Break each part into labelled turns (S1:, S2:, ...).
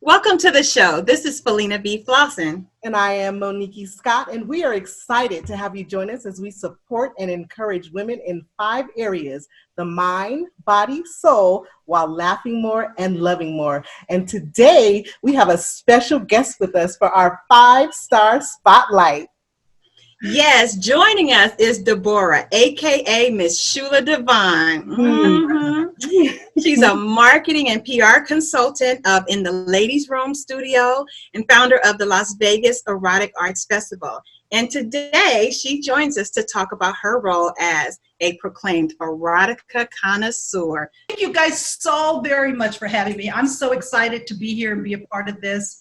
S1: Welcome to the show. This is Felina B. Flossin.
S2: And I am Monickie Scott, and we are excited to have you join us as we support and encourage women in 5 areas: the mind, body, soul, while laughing more and loving more. And today we have a special guest with us for our 5-star spotlight.
S1: Yes, joining us is Deborah, aka Ms Shula Devine. She's a marketing and PR consultant in the Ladies Room Studio and founder of the Las Vegas Erotic Arts Festival. And today she joins us to talk about her role as a proclaimed erotica connoisseur.
S3: Thank you guys so very much for having me. I'm so excited to be here and be a part of this.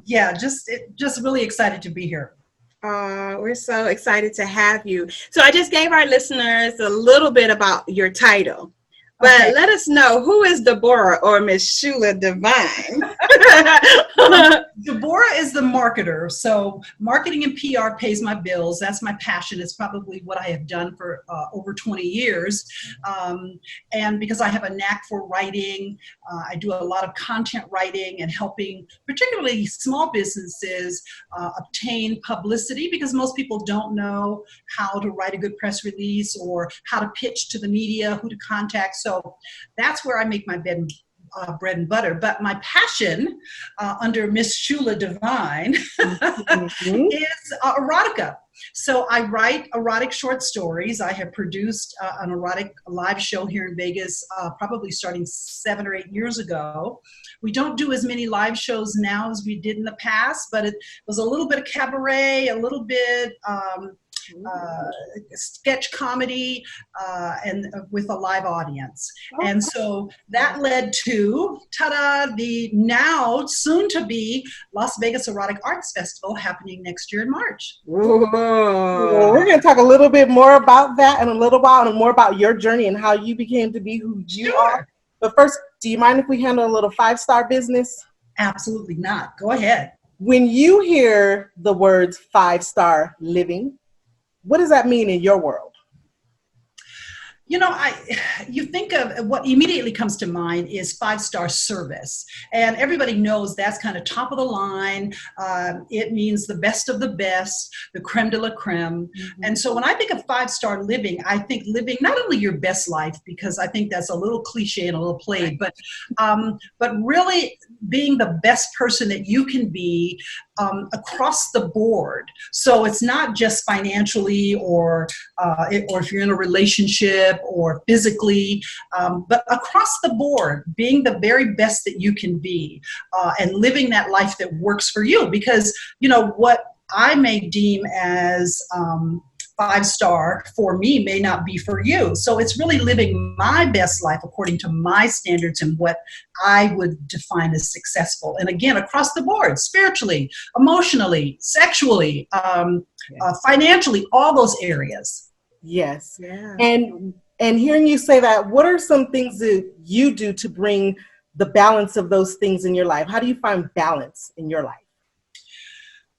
S3: Just really excited to be here.
S1: We're so excited to have you. So I just gave our listeners a little bit about your title, but
S3: Okay.
S1: let us know, who is Deborah or Miss Shula Devine?
S3: Deborah is the marketer. So marketing and PR pays my bills. That's my passion. It's probably what I have done for over 20 years. And because I have a knack for writing, I do a lot of content writing and helping particularly small businesses obtain publicity, because most people don't know how to write a good press release or how to pitch to the media, who to contact. So that's where I make my bread and butter. But my passion under Miss Shula Devine is erotica. So I write erotic short stories. I have produced an erotic live show here in Vegas, probably starting 7 or 8 years ago. We don't do as many live shows now as we did in the past, but it was a little bit of cabaret, a little bit sketch comedy, and with a live audience.
S2: Okay.
S3: And so that led to, the now soon to be Las Vegas Erotic Arts Festival happening next year in March.
S2: Well, we're going to talk a little bit more about that in a little while, and more about your journey and how you became to be who you are. But first, do you mind if we handle a little 5-star business?
S3: Absolutely not. Go ahead.
S2: When you hear the words 5-star living, what does that mean in your world?
S3: You know, you think of what immediately comes to mind is 5-star service. And everybody knows that's kind of top of the line. It means the best of the best, the creme de la creme. Mm-hmm. And so when I think of 5-star living, I think living not only your best life, because I think that's a little cliche and a little played, but really being the best person that you can be across the board. So it's not just financially or if you're in a relationship or physically, but across the board, being the very best that you can be, and living that life that works for you. Because, you know, what I may deem as 5-star for me may not be for you. So it's really living my best life according to my standards and what I would define as successful. And again, across the board, spiritually, emotionally, sexually, financially, all those areas.
S2: Yes. Yeah. And hearing you say that, what are some things that you do to bring the balance of those things in your life? How do you find balance in your life?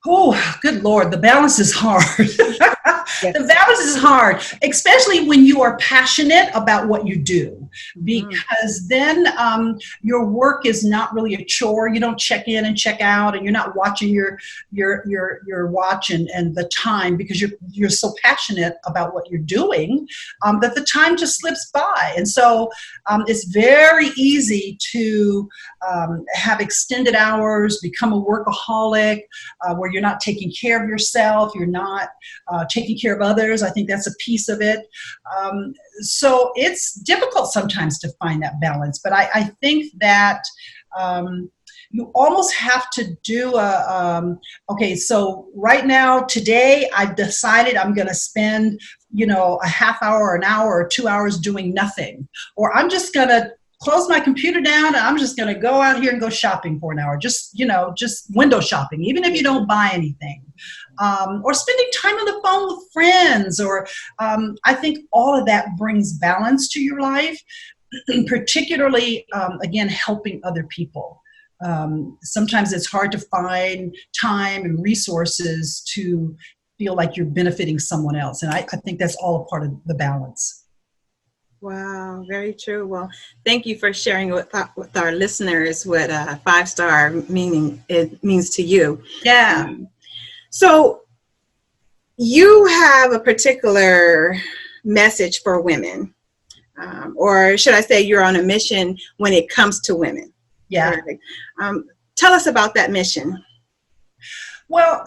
S3: Oh, good Lord, the balance is hard.
S2: Yes.
S3: The balance is hard, especially when you are passionate about what you do, because then your work is not really a chore. You don't check in and check out, and you're not watching your watch and the time, because you're so passionate about what you're doing that the time just slips by. And so it's very easy to have extended hours, become a workaholic, where you're not taking care of yourself, you're not taking care of others. I think that's a piece of it. So it's difficult sometimes to find that balance, but I think that you almost have to do so right now, today, I've decided I'm going to spend, a half hour, an hour, or 2 hours doing nothing, or I'm just going to close my computer down and I'm just going to go out here and go shopping for an hour, just window shopping, even if you don't buy anything, or spending time on the phone with friends, or I think all of that brings balance to your life, particularly, again, helping other people. Sometimes it's hard to find time and resources to feel like you're benefiting someone else. And I think that's all a part of the balance.
S1: Wow, very true. Well, thank you for sharing with our listeners what 5-star meaning it means to you.
S3: Yeah.
S1: So you have a particular message for women, or should I say you're on a mission when it comes to women.
S3: Yeah.
S1: Tell us about that mission.
S3: Well,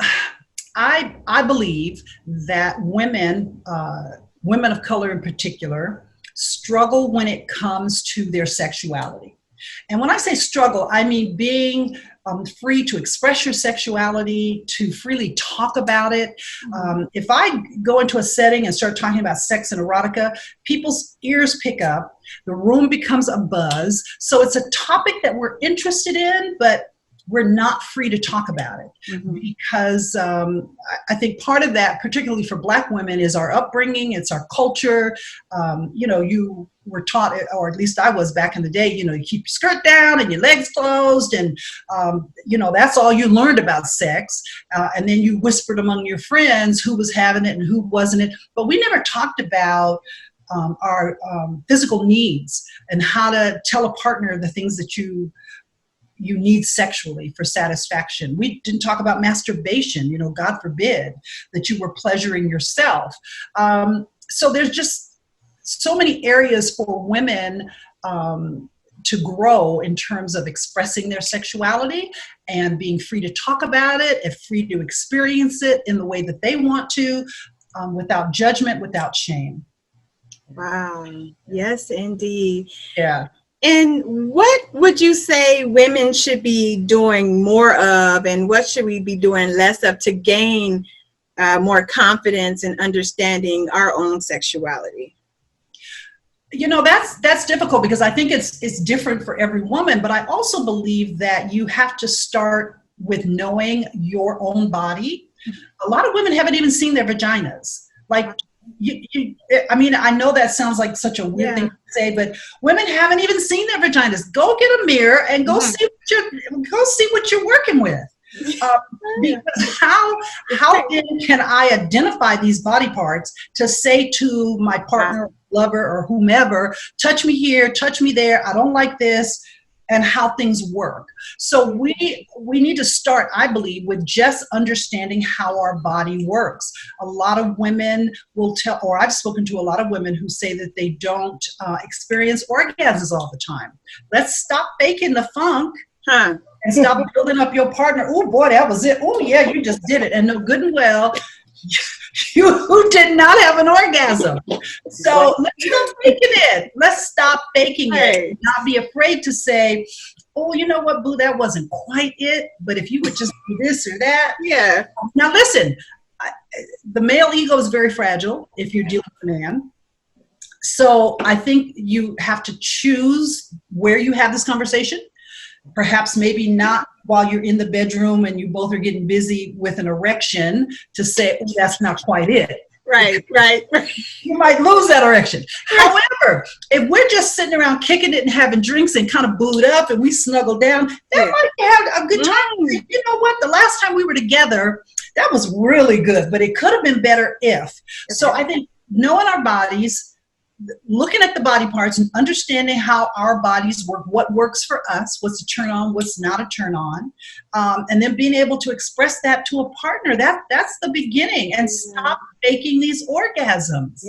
S3: I believe that women of color in particular, struggle when it comes to their sexuality. And when I say struggle, I mean being free to express your sexuality, to freely talk about it. If I go into a setting and start talking about sex and erotica, people's ears pick up, the room becomes a buzz. So it's a topic that we're interested in, but we're not free to talk about it because I think part of that, particularly for Black women, is our upbringing. It's our culture. You were taught, or at least I was back in the day, you keep your skirt down and your legs closed. And, that's all you learned about sex. And then you whispered among your friends who was having it and who wasn't it. But we never talked about our physical needs and how to tell a partner the things that you need sexually for satisfaction. We didn't talk about masturbation, God forbid that you were pleasuring yourself. So there's just so many areas for women to grow in terms of expressing their sexuality and being free to talk about it and free to experience it in the way that they want to, without judgment, without shame.
S1: Wow. Yes, indeed.
S3: Yeah.
S1: And what would you say women should be doing more of, and what should we be doing less of to gain more confidence in understanding our own sexuality?
S3: That's difficult because I think it's different for every woman, but I also believe that you have to start with knowing your own body. A lot of women haven't even seen their vaginas. Like, I know that sounds like such a weird thing to say, but women haven't even seen their vaginas. Go get a mirror and go see what you're working with. Because how then can I identify these body parts to say to my partner, lover, or whomever, touch me here, touch me there, I don't like this, and how things work. So we need to start, I believe, with just understanding how our body works. A lot of women will tell, or I've spoken to a lot of women who say that they don't experience orgasms all the time. Let's stop faking the funk. And stop building up your partner. Oh boy, that was it. Oh yeah, you just did it. And know good and well, you did not have an orgasm. So let's stop faking it. Let's stop faking it. Not be afraid to say, oh, you know what, boo, that wasn't quite it. But if you would just do this or that.
S1: Yeah.
S3: Now listen, the male ego is very fragile if you're dealing with a man. So I think you have to choose where you have this conversation. Perhaps maybe not while you're in the bedroom and you both are getting busy with an erection to say, oh, that's not quite it.
S1: Right.
S3: You might lose that erection. However, if we're just sitting around kicking it and having drinks and kind of booed up and we snuggle down, that might have a good time. You know what? The last time we were together, that was really good, but it could have been better if. So I think knowing our bodies, looking at the body parts and understanding how our bodies work, what works for us, what's a turn on, what's not a turn on, and then being able to express that to a partner, that's the beginning. And stop faking these orgasms.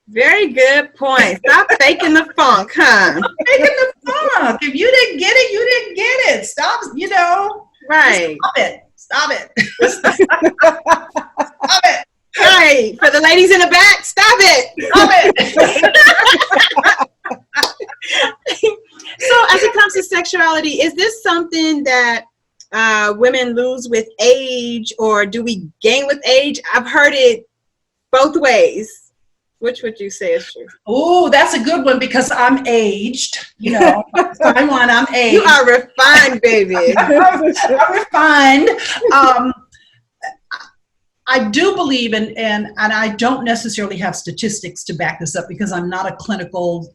S1: Very good point. Stop faking the funk, huh?
S3: Faking the funk. If you didn't get it, you didn't get it. Stop,
S1: Right.
S3: Stop it. Stop it.
S1: Right. For the ladies in the back, stop it.
S3: Stop it.
S1: So as it comes to sexuality, is this something that women lose with age, or do we gain with age? I've heard it both ways. Which would you say is true?
S3: Oh, that's a good one because I'm aged. I'm aged.
S1: You are refined, baby.
S3: I'm refined. I do believe, and I don't necessarily have statistics to back this up because I'm not a clinical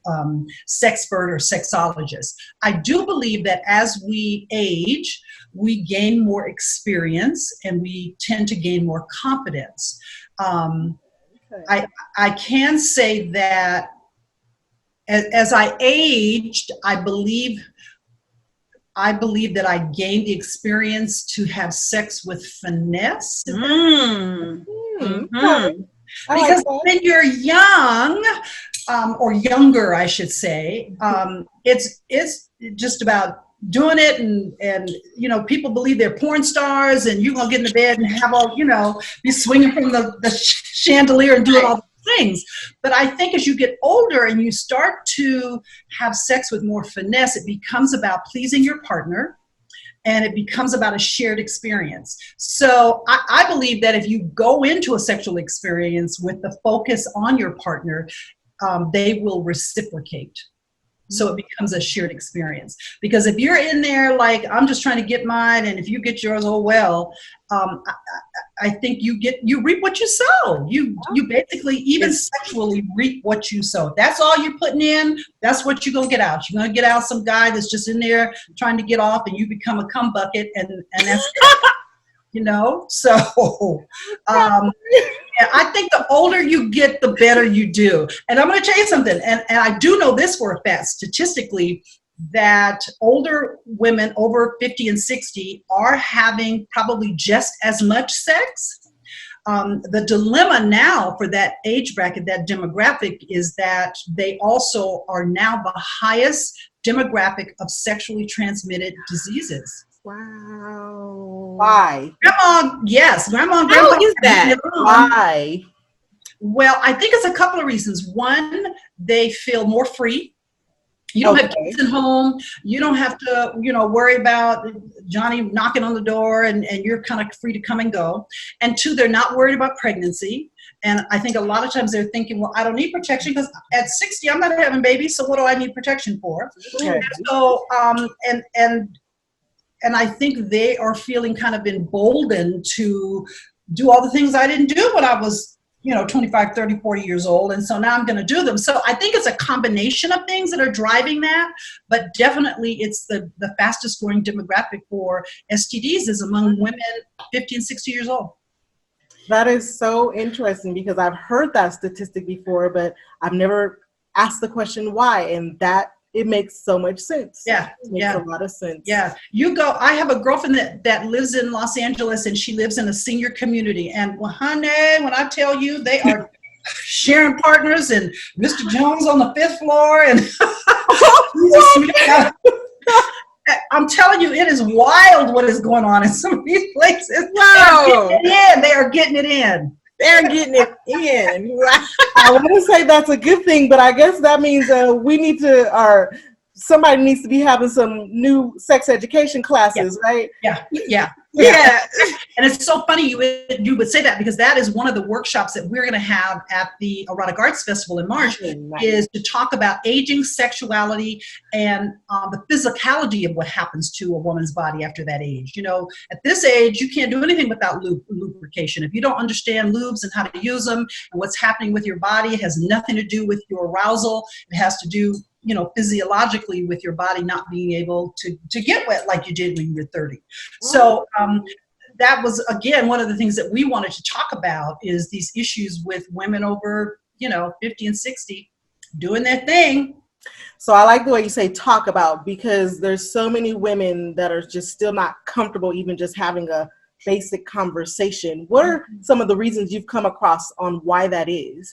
S3: sexpert or sexologist. I do believe that as we age, we gain more experience and we tend to gain more confidence. I can say that as I aged, I believe that I gained the experience to have sex with finesse. Because when you're young, or younger, I should say, it's just about doing it, and you know, people believe they're porn stars, and you're gonna get in the bed and have all, you know, be swinging from the chandelier and doing all the things. But I think as you get older and you start to have sex with more finesse, it becomes about pleasing your partner, and it becomes about a shared experience. So I believe that if you go into a sexual experience with the focus on your partner, they will reciprocate. So it becomes a shared experience. Because if you're in there like, I'm just trying to get mine, and if you get yours, oh well, I think you reap what you sow. You basically, even sexually, reap what you sow. That's all you're putting in. That's what you're gonna get out. You're gonna get out some guy that's just in there trying to get off, and you become a cum bucket, and that's you know. So yeah, I think the older you get, the better you do. And I'm going to tell you something, and I do know this for a fact, statistically, that older women over 50 and 60 are having probably just as much sex. The dilemma now for that age bracket, that demographic, is that they also are now the highest demographic of sexually transmitted diseases.
S2: Wow. Why?
S3: Grandma and grandpa.
S1: How is that?
S2: Why?
S3: Well, I think it's a couple of reasons. One, they feel more free. You don't have kids at home. You don't have to, you know, worry about Johnny knocking on the door, and you're kind of free to come and go. And two, they're not worried about pregnancy. And I think a lot of times they're thinking, well, I don't need protection because at 60, I'm not having babies. So what do I need protection for? Okay. So, and I think they are feeling kind of emboldened to do all the things I didn't do when I was, you know, 25, 30, 40 years old. And so now I'm going to do them. So I think it's a combination of things that are driving that. But definitely it's the fastest growing demographic for STDs is among women 50 and 60 years old.
S2: That is so interesting, because I've heard that statistic before, but I've never asked the question why. And that it makes so much sense.
S3: Yeah.
S2: It makes a lot of sense.
S3: Yeah. I have a girlfriend that lives in Los Angeles, and she lives in a senior community. And well, honey, when I tell you, they are sharing partners, and Mr. Jones on the 5th floor. And I'm telling you, it is wild what is going on in some of these places.
S1: Wow.
S3: They are getting it in.
S1: They're getting it in.
S2: I want to say that's a good thing, but I guess that means somebody needs to be having some new sex education classes, right?
S3: Yeah. And it's so funny you would say that, because that is one of the workshops that we're going to have at the Erotic Arts Festival in March, is to talk about aging, sexuality, and the physicality of what happens to a woman's body after that age. You know, at this age, you can't do anything without lubrication. If you don't understand lubes and how to use them and what's happening with your body, it has nothing to do with your arousal. It has to do, you know, physiologically with your body not being able to get wet like you did when you were 30. So that was, again, one of the things that we wanted to talk about, is these issues with women over, you know, 50 and 60 doing their thing.
S2: So I like the way you say talk about, because there's so many women that are just still not comfortable even just having a basic conversation. What are some of the reasons you've come across on why that is?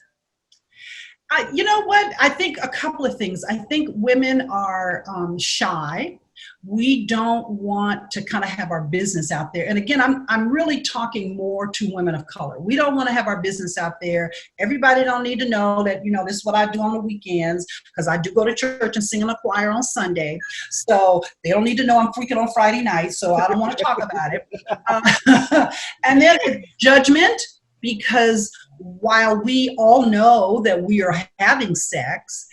S3: You know what? I think a couple of things. I think women are shy. We don't want to kind of have our business out there. And again, I'm really talking more to women of color. We don't want to have our business out there. Everybody don't need to know that, you know, this is what I do on the weekends, because I do go to church and sing in the choir on Sunday. So they don't need to know I'm freaking on Friday night. So I don't want to talk about it. And then judgment, because while we all know that we are having sex,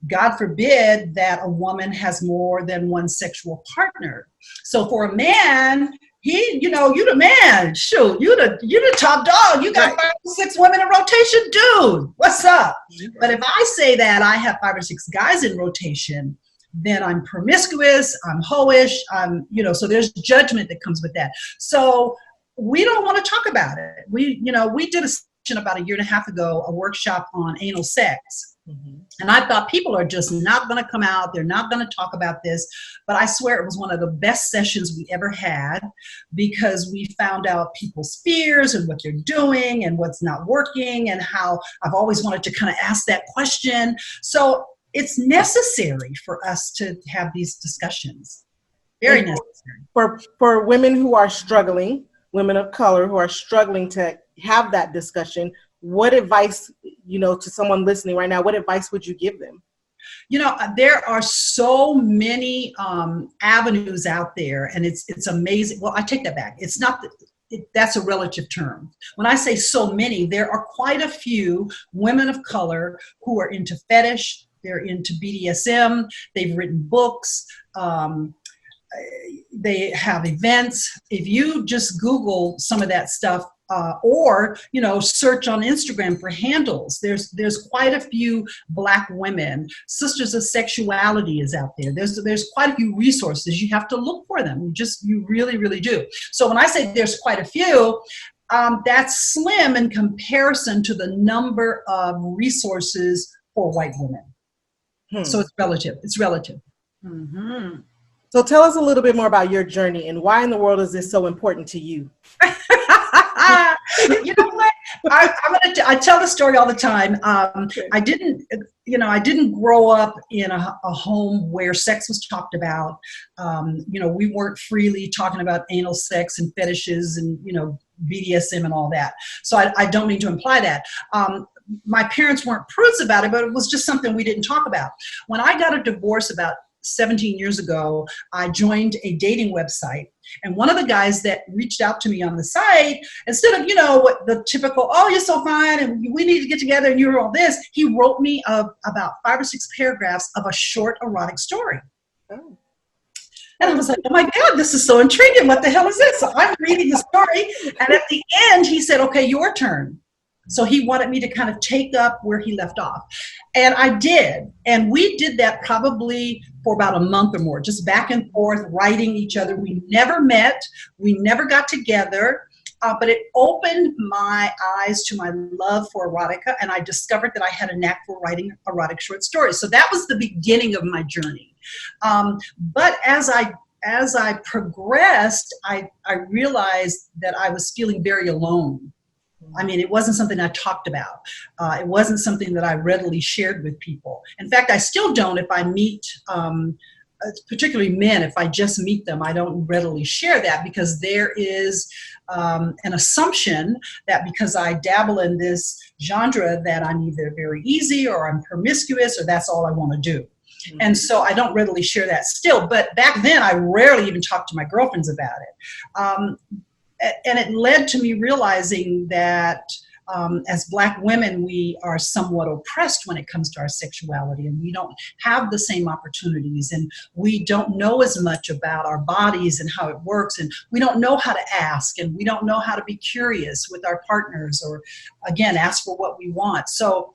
S3: God forbid that a woman has more than one sexual partner. So for a man, you the man. Shoot, you the top dog. You got 5 or 6 women in rotation, dude. What's up? But if I say that I have 5 or 6 guys in rotation, then I'm promiscuous. I'm hoish. So there's judgment that comes with that. So we don't want to talk about it. We did about a year and a half ago, a workshop on anal sex. And I thought people are just not going to come out. They're not going to talk about this. But I swear it was one of the best sessions we ever had, because we found out people's fears and what they're doing and what's not working, and how I've always wanted to kind of ask that question. So it's necessary for us to have these discussions. Very necessary.
S2: For women who are struggling, women of color who are struggling to have that discussion, what advice, to someone listening right now, what advice would you give them?
S3: There are so many avenues out there, and it's amazing. Well, I take that back. It's not that's a relative term. When I say so many, there are quite a few women of color who are into fetish. They're into BDSM. They've written books. They have events. If you just Google some of that stuff, or search on Instagram for handles, there's quite a few Black women. Sisters of Sexuality is out there. There's quite a few resources. You have to look for them. You really, really do. So when I say there's quite a few, that's slim in comparison to the number of resources for white women. So it's relative. It's relative.
S1: Mm-hmm.
S2: So tell us a little bit more about your journey, and why in the world is this so important to you?
S3: You know what? I tell the story all the time. I didn't grow up in a home where sex was talked about. We weren't freely talking about anal sex and fetishes and BDSM and all that. So I don't mean to imply that. My parents weren't prudes about it, but it was just something we didn't talk about. When I got a divorce about 17 years ago, I joined a dating website, and one of the guys that reached out to me on the site, instead of, what the typical, oh, you're so fine and we need to get together and you're all this, he wrote me about 5 or 6 paragraphs of a short erotic story. Oh. And I was like, oh my God, this is so intriguing. What the hell is this? So I'm reading the story, and at the end he said, okay, your turn. So he wanted me to kind of take up where he left off. And I did. And we did that probably for about a month or more, just back and forth, writing each other. We never met. We never got together. But it opened my eyes to my love for erotica. And I discovered that I had a knack for writing erotic short stories. So that was the beginning of my journey. But as I progressed, I realized that I was feeling very alone. I mean, it wasn't something I talked about. It wasn't something that I readily shared with people. In fact, I still don't. If I meet, particularly men, if I just meet them, I don't readily share that, because there is an assumption that because I dabble in this genre that I'm either very easy or I'm promiscuous or that's all I want to do. Mm-hmm. And so I don't readily share that still. But back then, I rarely even talked to my girlfriends about it. And it led to me realizing that as Black women, we are somewhat oppressed when it comes to our sexuality, and we don't have the same opportunities, and we don't know as much about our bodies and how it works, and we don't know how to ask, and we don't know how to be curious with our partners, or again, ask for what we want. So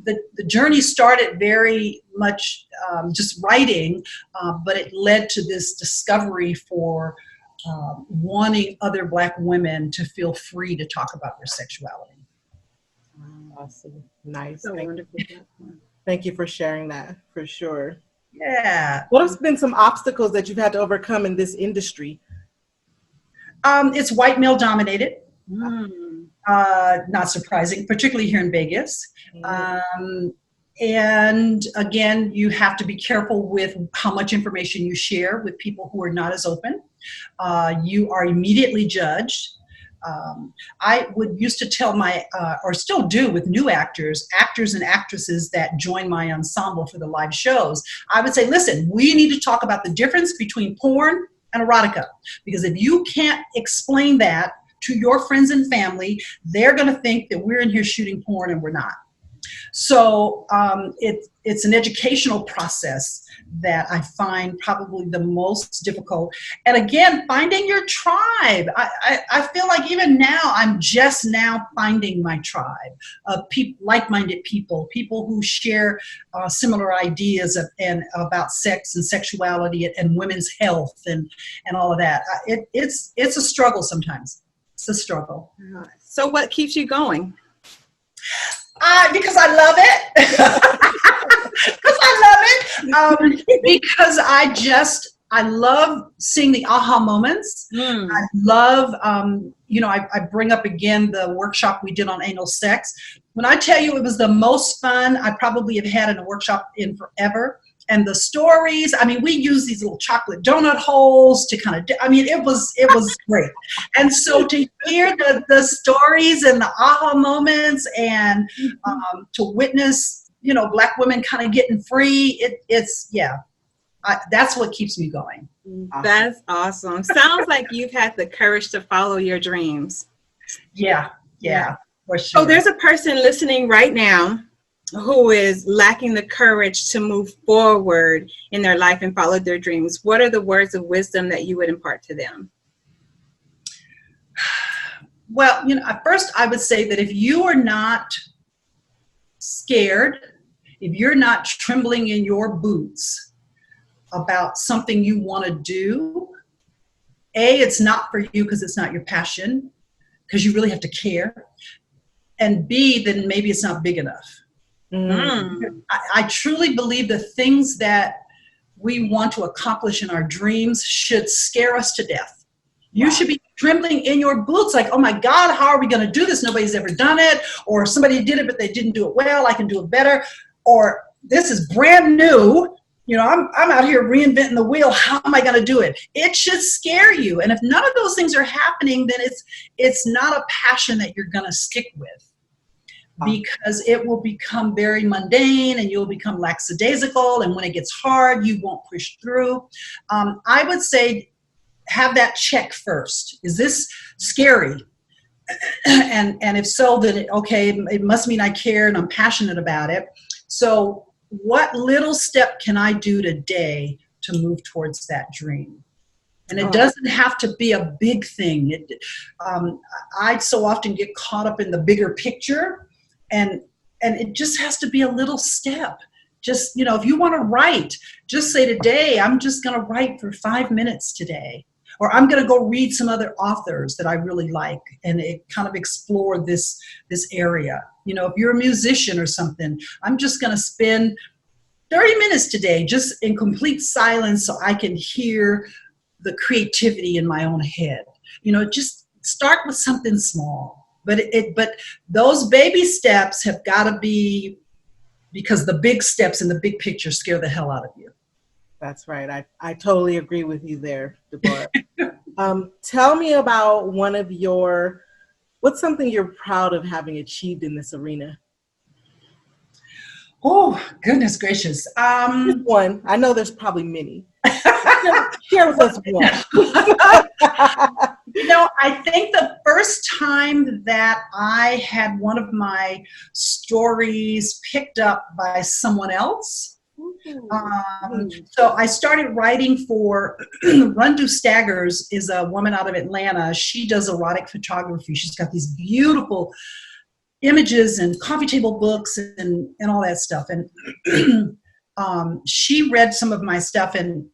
S3: the journey started very much just writing, but it led to this discovery for wanting other Black women to feel free to talk about their sexuality.
S2: Awesome. Nice.
S1: So wonderful.
S2: Thank you for sharing that, for sure.
S3: Yeah.
S2: What have been some obstacles that you've had to overcome in this industry?
S3: It's white male dominated. Not surprising, particularly here in Vegas. And again, you have to be careful with how much information you share with people who are not as open. You are immediately judged. I used to tell or still do with new actors and actresses that join my ensemble for the live shows, I would say, listen, we need to talk about the difference between porn and erotica. Because if you can't explain that to your friends and family, they're going to think that we're in here shooting porn and we're not. So it's an educational process that I find probably the most difficult. And again, finding your tribe. I feel like even now, I'm just now finding my tribe of like-minded people who share similar ideas about sex and sexuality and women's health and all of that. It's a struggle sometimes. It's a struggle.
S1: So what keeps you going?
S3: Because I love it. Because I love it. Because I love seeing the aha moments. I love, I bring up again the workshop we did on anal sex. When I tell you it was the most fun I probably have had in a workshop in forever. And the stories, I mean, we use these little chocolate donut holes to kind of, it was great. And so to hear the stories and the aha moments and to witness, Black women kind of getting free, that's what keeps me going.
S1: That's awesome. Sounds like you've had the courage to follow your dreams.
S3: Yeah, for sure.
S1: So there's a person listening right now who is lacking the courage to move forward in their life and follow their dreams. What are the words of wisdom that you would impart to them?
S3: Well, first I would say that if you are not scared, if you're not trembling in your boots about something you want to do, it's not for you because it's not your passion, because you really have to care. And B, then maybe it's not big enough. I truly believe the things that we want to accomplish in our dreams should scare us to death. You should be trembling in your boots like, oh my God, how are we going to do this? Nobody's ever done it. Or somebody did it, but they didn't do it well. I can do it better. Or this is brand new. I'm out here reinventing the wheel. How am I going to do it? It should scare you. And if none of those things are happening, then it's not a passion that you're going to stick with. Because it will become very mundane and you'll become lackadaisical. And when it gets hard, you won't push through. I would say have that check first. Is this scary? And if so, then it must mean I care and I'm passionate about it. So what little step can I do today to move towards that dream? And it doesn't have to be a big thing. I so often get caught up in the bigger picture. And it just has to be a little step. Just, if you want to write, just say today, I'm just going to write for 5 minutes today. Or I'm going to go read some other authors that I really like and it kind of explore this area. If you're a musician or something, I'm just going to spend 30 minutes today just in complete silence so I can hear the creativity in my own head. Just start with something small. But those baby steps have got to be, because the big steps in the big picture scare the hell out of you.
S2: That's right. I totally agree with you there, Deborah. Tell me about what's something you're proud of having achieved in this arena?
S3: Oh, goodness gracious.
S2: One. I know there's probably many. Share with us one.
S3: I think the first time that I had one of my stories picked up by someone else. So I started writing for Rundu Staggers is a woman out of Atlanta. She does erotic photography. She's got these beautiful images and coffee table books and all that stuff. And she read some of my stuff and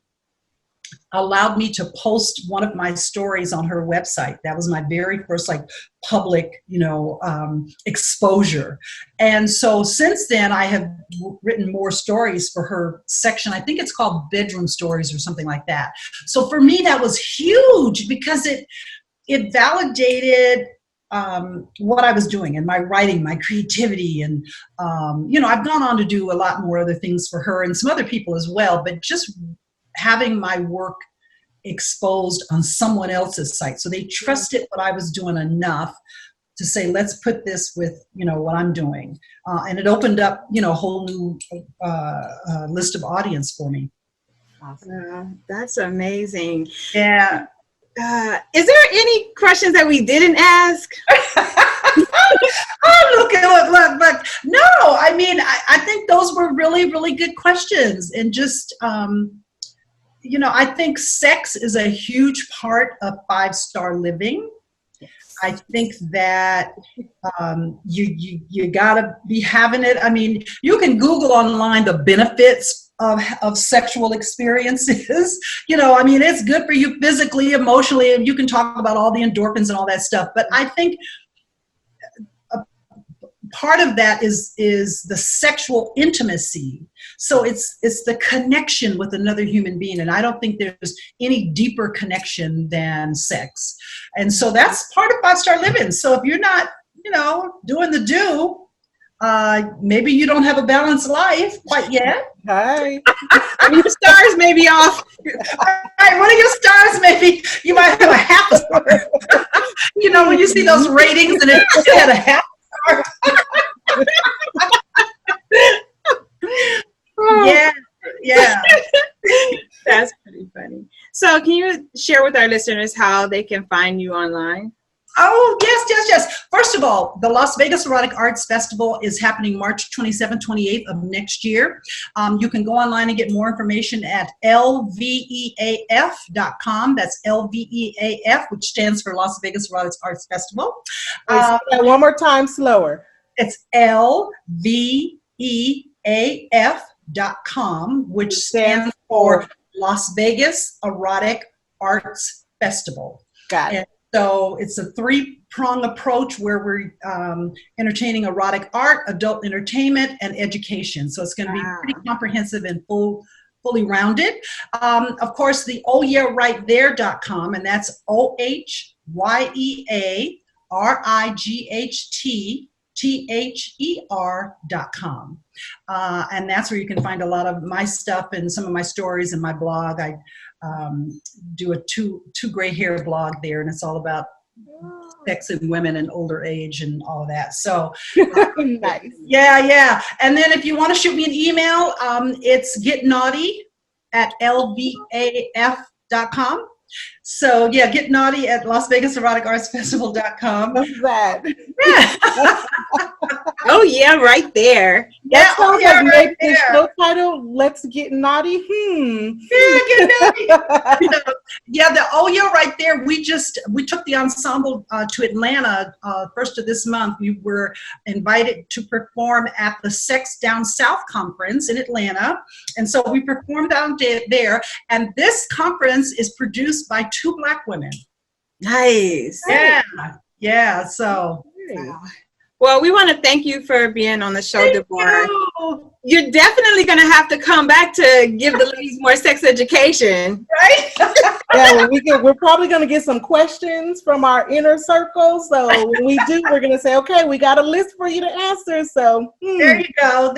S3: allowed me to post one of my stories on her website. That was my very first public, exposure. And so since then I have written more stories for her section. I think it's called Bedroom Stories or something like that. So for me, that was huge because it validated what I was doing and my writing, my creativity. And, I've gone on to do a lot more other things for her and some other people as well, but just having my work exposed on someone else's site. So they trusted what I was doing enough to say, let's put this with, what I'm doing. And it opened up, a whole new list of audience for me.
S1: Awesome. That's amazing.
S3: Yeah.
S1: Is there any questions that we didn't ask?
S3: Look. No, I think those were really, really good questions. And just, I think sex is a huge part of 5-star living. I think that you gotta be having it. You can Google online the benefits of sexual experiences. It's good for you physically, emotionally, and you can talk about all the endorphins and all that stuff. But I think part of that is the sexual intimacy. So it's the connection with another human being, and I don't think there's any deeper connection than sex. And so that's part of 5-star living. So if you're not, doing the do, maybe you don't have a balanced life quite yet.
S2: Hi.
S1: Your stars may be off.
S3: Right, one of your stars, maybe you might have a half a star. When you see those ratings and it had a half a star. Yeah.
S1: That's pretty funny. So can you share with our listeners how they can find you online?
S3: Oh, yes. First of all, the Las Vegas Erotic Arts Festival is happening March 27th, 28th of next year. You can go online and get more information at lveaf.com. That's LVEAF, which stands for Las Vegas Erotic Arts Festival.
S2: One more time, slower.
S3: It's LVEAF.com, which stands for Las Vegas Erotic Arts Festival.
S2: Got it.
S3: So it's a 3-prong approach where we're entertaining erotic art, adult entertainment, and education. So it's going to be pretty comprehensive and fully rounded. Of course, the youre.com, and that's OHYEARIGHTTHER.com. And that's where you can find a lot of my stuff and some of my stories and my blog. I do a two gray hair blog there, and it's all about sex and women and older age and all of that. So
S2: nice.
S3: Yeah. And then if you want to shoot me an email, it's getnaughty@lvaf.com. So yeah, get naughty at LasVegasEroticArtsFestival.com.
S2: What's that?
S3: Yeah.
S1: Oh yeah, right there.
S2: That sounds like maybe the show title, Let's Get Naughty.
S3: Yeah, get naughty. Yeah, the you're right there. We took the ensemble to Atlanta first of this month. We were invited to perform at the Sex Down South conference in Atlanta, and so we performed down there. And this conference is produced by 2 Black women.
S1: Nice.
S3: Yeah. So.
S1: Well, we want to thank you for being on the show, Deborah. You're definitely going to have to come back to give the ladies more sex education.
S3: Right?
S2: Yeah, we're probably going to get some questions from our inner circle. So when we do, we're going to say, okay, we got a list for you to answer. So
S3: There you go.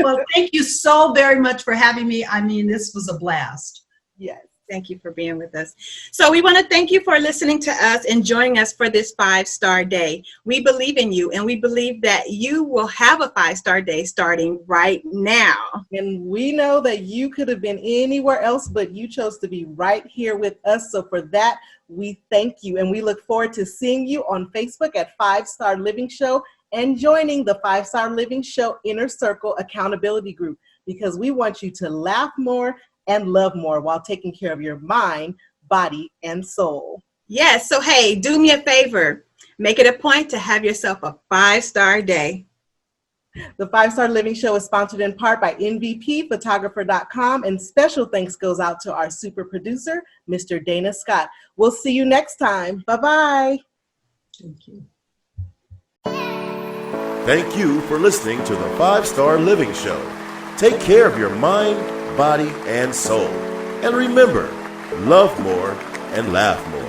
S3: Well, thank you so very much for having me. I mean, this was a blast.
S2: Yes.
S1: Thank you for being with us. So we want to thank you for listening to us and joining us for this 5-star day. We believe in you, and we believe that you will have a 5-star day starting right now.
S2: And we know that you could have been anywhere else, but you chose to be right here with us. So for that, we thank you. And we look forward to seeing you on Facebook at 5-Star Living Show and joining the 5-Star Living Show Inner Circle Accountability Group, because we want you to laugh more and love more while taking care of your mind, body, and soul.
S1: Yes. So, hey, do me a favor. Make it a point to have yourself a 5-star day.
S2: The 5-Star Living Show is sponsored in part by NVPphotographer.com, and special thanks goes out to our super producer, Mr. Dana Scott. We'll see you next time. Bye-bye.
S3: Thank you.
S4: Thank you for listening to the 5-Star Living Show. Take care of your mind, body, and soul. And remember, love more and laugh more.